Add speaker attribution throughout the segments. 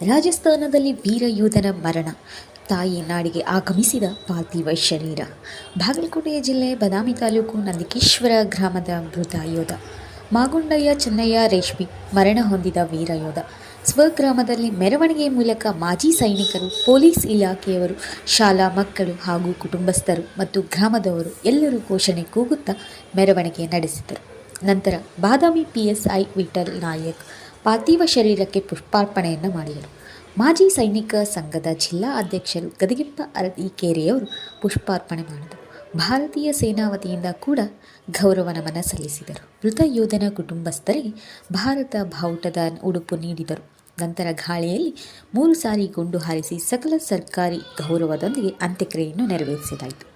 Speaker 1: ರಾಜಸ್ಥಾನದಲ್ಲಿ ವೀರಯೋಧನ ಮರಣ, ತಾಯಿ ನಾಡಿಗೆ ಆಗಮಿಸಿದ ಪಾರ್ಥಿವ ಶರೀರ. ಬಾಗಲಕೋಟೆ ಜಿಲ್ಲೆ ಬದಾಮಿ ತಾಲೂಕು ನಂದಿಕೇಶ್ವರ ಗ್ರಾಮದ ಮೃತ ಯೋಧ ಮಾಗುಂಡಯ್ಯ ಚೆನ್ನಯ್ಯ ರೇಷ್ಮಿ ಮರಣ ಹೊಂದಿದ ವೀರಯೋಧ. ಸ್ವಗ್ರಾಮದಲ್ಲಿ ಮೆರವಣಿಗೆ ಮೂಲಕ ಮಾಜಿ ಸೈನಿಕರು, ಪೊಲೀಸ್ ಇಲಾಖೆಯವರು, ಶಾಲಾ ಮಕ್ಕಳು ಹಾಗೂ ಕುಟುಂಬಸ್ಥರು ಮತ್ತು ಗ್ರಾಮದವರು ಎಲ್ಲರೂ ಘೋಷಣೆ ಕೂಗುತ್ತಾ ಮೆರವಣಿಗೆ ನಡೆಸಿದರು. ನಂತರ ಬಾದಾಮಿ PSI ವಿಠಲ್ ನಾಯಕ್ ಪಾರ್ಥಿವ ಶರೀರಕ್ಕೆ ಪುಷ್ಪಾರ್ಪಣೆಯನ್ನು ಮಾಡಿದರು. ಮಾಜಿ ಸೈನಿಕ ಸಂಘದ ಜಿಲ್ಲಾ ಅಧ್ಯಕ್ಷರು ಗದಿಗೆಪ್ಪ ಅರಳೀಕೆರೆಯವರು ಪುಷ್ಪಾರ್ಪಣೆ ಮಾಡಿದರು. ಭಾರತೀಯ ಸೇನಾ ವತಿಯಿಂದ ಕೂಡ ಗೌರವ ನಮನ ಸಲ್ಲಿಸಿದರು. ಮೃತ ಯೋಧನ ಕುಟುಂಬಸ್ಥರಿಗೆ ಭಾರತ ಬಾವುಟದ ಉಡುಪು ನೀಡಿದರು. ನಂತರ ಗಾಳಿಯಲ್ಲಿ 3 ಸಾರಿ ಗುಂಡು ಹಾರಿಸಿ ಸಕಲ ಸರ್ಕಾರಿ ಗೌರವದೊಂದಿಗೆ ಅಂತ್ಯಕ್ರಿಯೆಯನ್ನು ನೆರವೇರಿಸಲಾಯಿತು.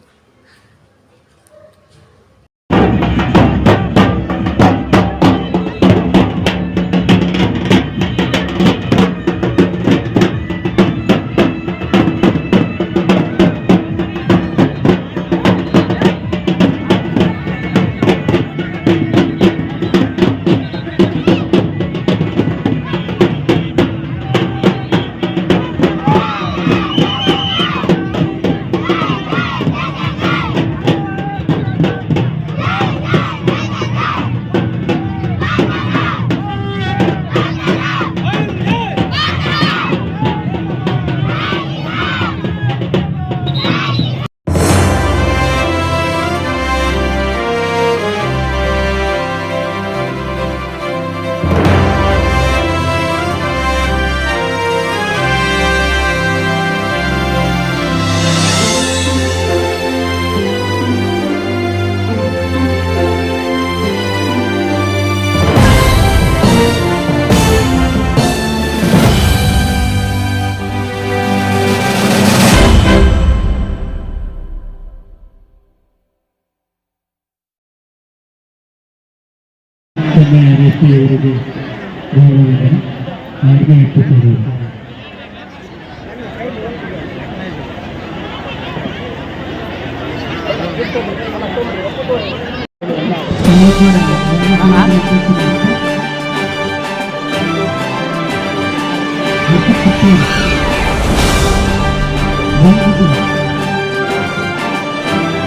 Speaker 2: ರೇಷ್ಮೆಯವರಿಗೆ ಗೌರವವನ್ನು ಅವರಿಗೆ ಇಟ್ಟಿದ್ದಾರೆ.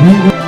Speaker 2: Thank you.